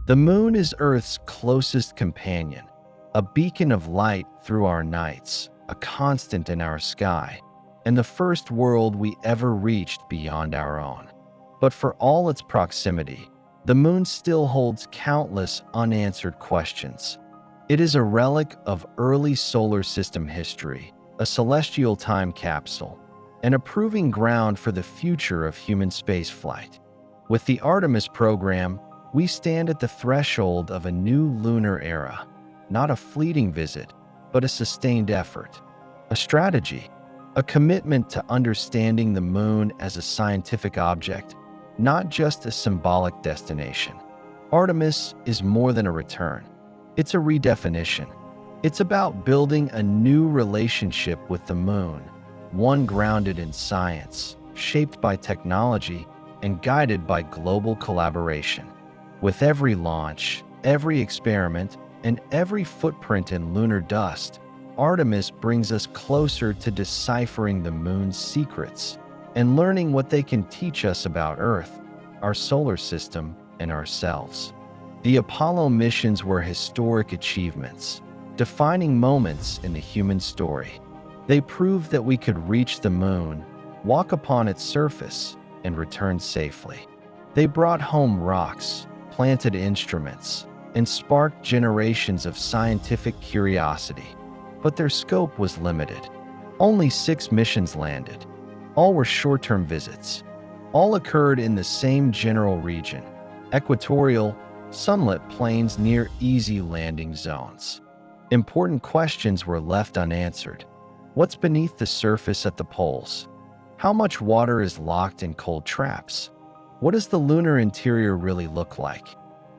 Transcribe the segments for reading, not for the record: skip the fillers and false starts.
The moon is Earth's closest companion, a beacon of light through our nights, a constant in our sky, and the first world we ever reached beyond our own. But for all its proximity, the moon still holds countless unanswered questions. It is a relic of early solar system history, a celestial time capsule, and a proving ground for the future of human spaceflight. With the Artemis program, we stand at the threshold of a new lunar era, not a fleeting visit, but a sustained effort, a strategy, a commitment to understanding the moon as a scientific object, not just a symbolic destination. Artemis is more than a return. It's a redefinition. It's about building a new relationship with the moon, one grounded in science, shaped by technology, and guided by global collaboration. With every launch, every experiment, and every footprint in lunar dust, Artemis brings us closer to deciphering the moon's secrets and learning what they can teach us about Earth, our solar system, and ourselves. The Apollo missions were historic achievements, defining moments in the human story. They proved that we could reach the moon, walk upon its surface, and return safely. They brought home rocks, planted instruments, and sparked generations of scientific curiosity. But their scope was limited. Only 6 missions landed. All were short-term visits. All occurred in the same general region, equatorial, sunlit plains near easy landing zones. Important questions were left unanswered. What's beneath the surface at the poles? How much water is locked in cold traps? What does the lunar interior really look like?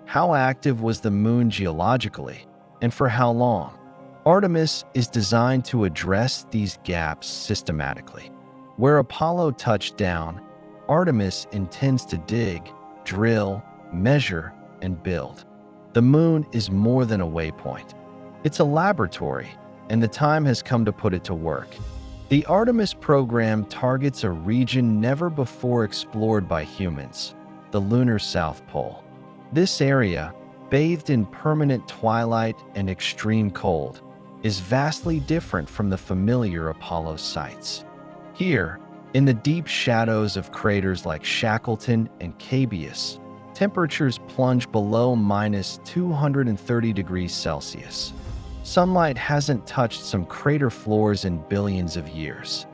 How active was the moon geologically, and for how long? Artemis is designed to address these gaps systematically. Where Apollo touched down, Artemis intends to dig, drill, measure, and build. The moon is more than a waypoint. It's a laboratory, and the time has come to put it to work. The Artemis program targets a region never before explored by humans, the lunar South Pole. This area, bathed in permanent twilight and extreme cold, is vastly different from the familiar Apollo sites. Here, in the deep shadows of craters like Shackleton and Cabeus, temperatures plunge below -230 degrees Celsius. Sunlight hasn't touched some crater floors in billions of years.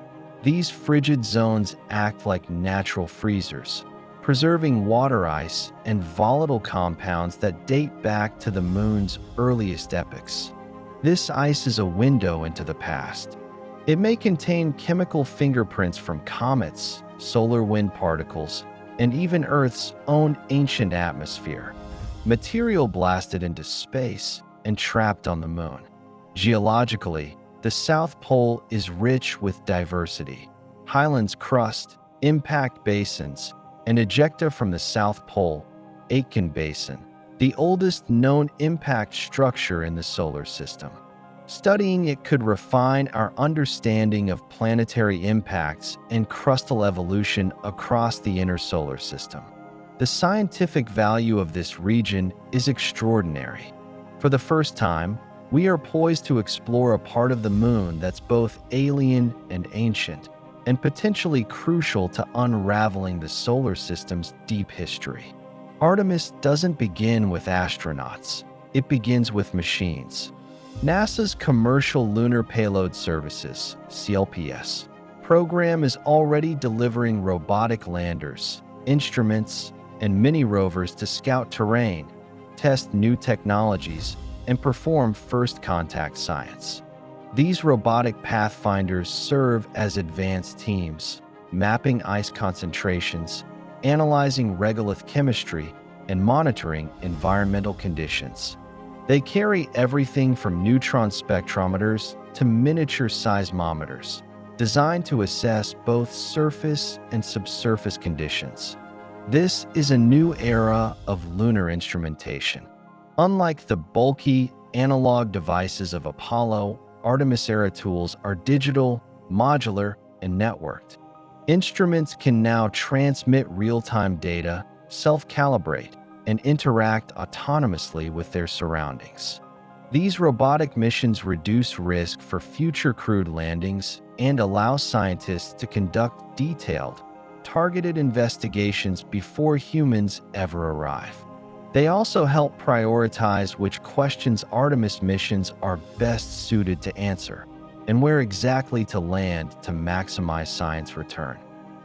These frigid zones act like natural freezers, preserving water ice and volatile compounds that date back to the moon's earliest epochs. This ice is a window into the past. It may contain chemical fingerprints from comets, solar wind particles, and even Earth's own ancient atmosphere, material blasted into space and trapped on the moon. Geologically, the South Pole is rich with diversity. Highlands crust, impact basins, and ejecta from the South Pole, Aitken Basin, the oldest known impact structure in the solar system. Studying it could refine our understanding of planetary impacts and crustal evolution across the inner solar system. The scientific value of this region is extraordinary. For the first time, we are poised to explore a part of the moon that's both alien and ancient, and potentially crucial to unraveling the solar system's deep history. Artemis doesn't begin with astronauts. It begins with machines. NASA's Commercial Lunar Payload Services, CLPS, program is already delivering robotic landers, instruments, and mini-rovers to scout terrain, test new technologies, and perform first contact science. These robotic pathfinders serve as advanced teams, mapping ice concentrations, analyzing regolith chemistry, and monitoring environmental conditions. They carry everything from neutron spectrometers to miniature seismometers, designed to assess both surface and subsurface conditions. This is a new era of lunar instrumentation. Unlike the bulky, analog devices of Apollo, Artemis-era tools are digital, modular, and networked. Instruments can now transmit real-time data, self-calibrate, and interact autonomously with their surroundings. These robotic missions reduce risk for future crewed landings and allow scientists to conduct detailed, targeted investigations before humans ever arrive. They also help prioritize which questions Artemis missions are best suited to answer and where exactly to land to maximize science return.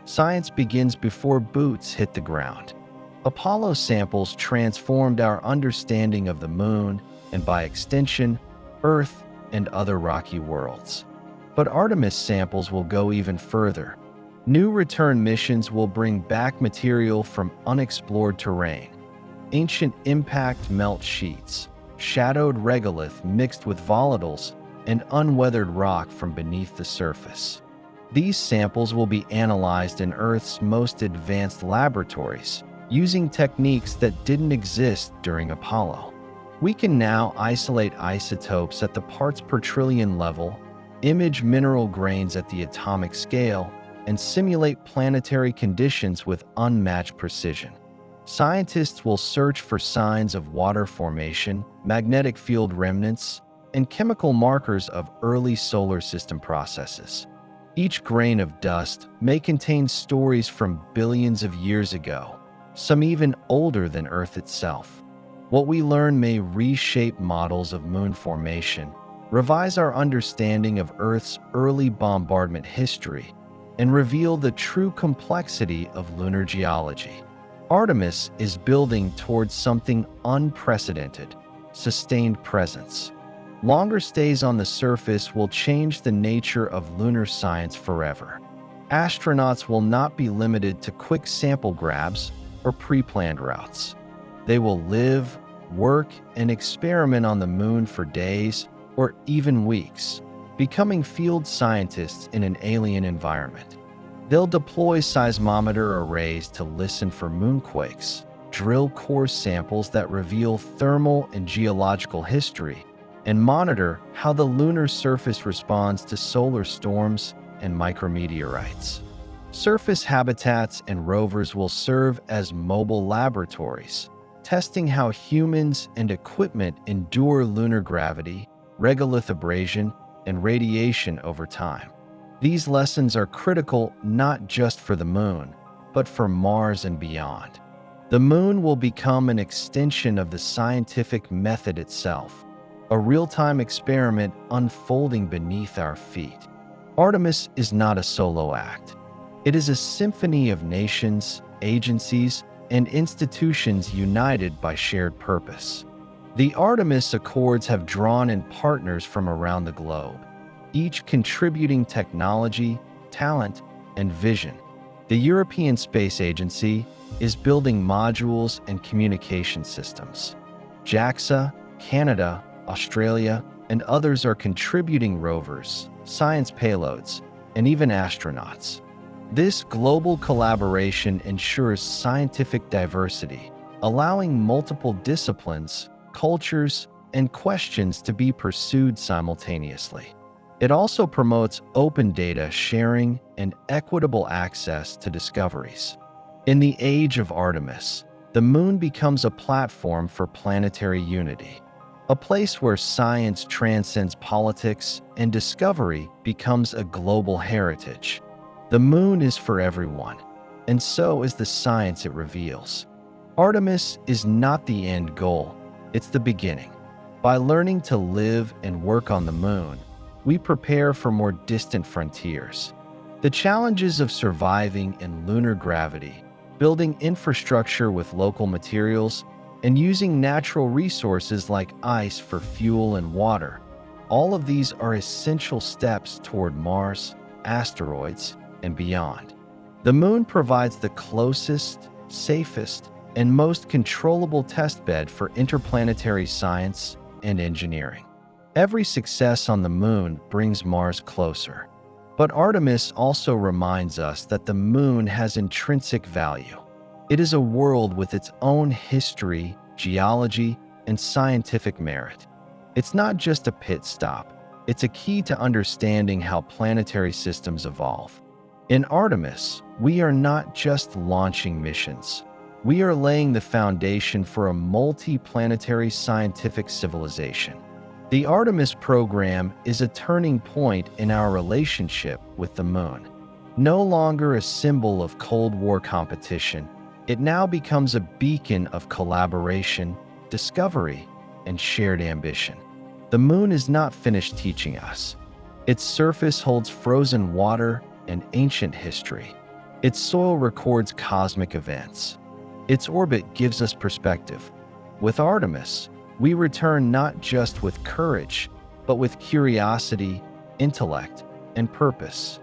Science begins before boots hit the ground. Apollo samples transformed our understanding of the Moon and, by extension, Earth and other rocky worlds. But Artemis samples will go even further. New return missions will bring back material from unexplored terrain, ancient impact melt sheets, shadowed regolith mixed with volatiles, and unweathered rock from beneath the surface. These samples will be analyzed in Earth's most advanced laboratories, using techniques that didn't exist during Apollo. We can now isolate isotopes at the parts per trillion level, image mineral grains at the atomic scale, and simulate planetary conditions with unmatched precision. Scientists will search for signs of water formation, magnetic field remnants, and chemical markers of early solar system processes. Each grain of dust may contain stories from billions of years ago, some even older than Earth itself. What we learn may reshape models of moon formation, revise our understanding of Earth's early bombardment history, and reveal the true complexity of lunar geology. Artemis is building towards something unprecedented: sustained presence. Longer stays on the surface will change the nature of lunar science forever. Astronauts will not be limited to quick sample grabs or pre-planned routes. They will live, work, and experiment on the Moon for days or even weeks, becoming field scientists in an alien environment. They'll deploy seismometer arrays to listen for moonquakes, drill core samples that reveal thermal and geological history, and monitor how the lunar surface responds to solar storms and micrometeorites. Surface habitats and rovers will serve as mobile laboratories, testing how humans and equipment endure lunar gravity, regolith abrasion, and radiation over time. These lessons are critical not just for the Moon, but for Mars and beyond. The Moon will become an extension of the scientific method itself, a real-time experiment unfolding beneath our feet. Artemis is not a solo act. It is a symphony of nations, agencies, and institutions united by shared purpose. The Artemis Accords have drawn in partners from around the globe, each contributing technology, talent, and vision. The European Space Agency is building modules and communication systems. JAXA, Canada, Australia, and others are contributing rovers, science payloads, and even astronauts. This global collaboration ensures scientific diversity, allowing multiple disciplines, cultures, and questions to be pursued simultaneously. It also promotes open data sharing and equitable access to discoveries. In the age of Artemis, the Moon becomes a platform for planetary unity, a place where science transcends politics and discovery becomes a global heritage. The Moon is for everyone, and so is the science it reveals. Artemis is not the end goal, it's the beginning. By learning to live and work on the Moon, we prepare for more distant frontiers. The challenges of surviving in lunar gravity, building infrastructure with local materials, and using natural resources like ice for fuel and water, all of these are essential steps toward Mars, asteroids, and beyond. The Moon provides the closest, safest, and most controllable testbed for interplanetary science and engineering. Every success on the Moon brings Mars closer. But Artemis also reminds us that the Moon has intrinsic value. It is a world with its own history, geology, and scientific merit. It's not just a pit stop, it's a key to understanding how planetary systems evolve. In Artemis, we are not just launching missions. We are laying the foundation for a multi-planetary scientific civilization. The Artemis program is a turning point in our relationship with the moon. No longer a symbol of Cold War competition, it now becomes a beacon of collaboration, discovery, and shared ambition. The moon is not finished teaching us. Its surface holds frozen water and ancient history. Its soil records cosmic events. Its orbit gives us perspective. With Artemis, we return not just with courage, but with curiosity, intellect, and purpose.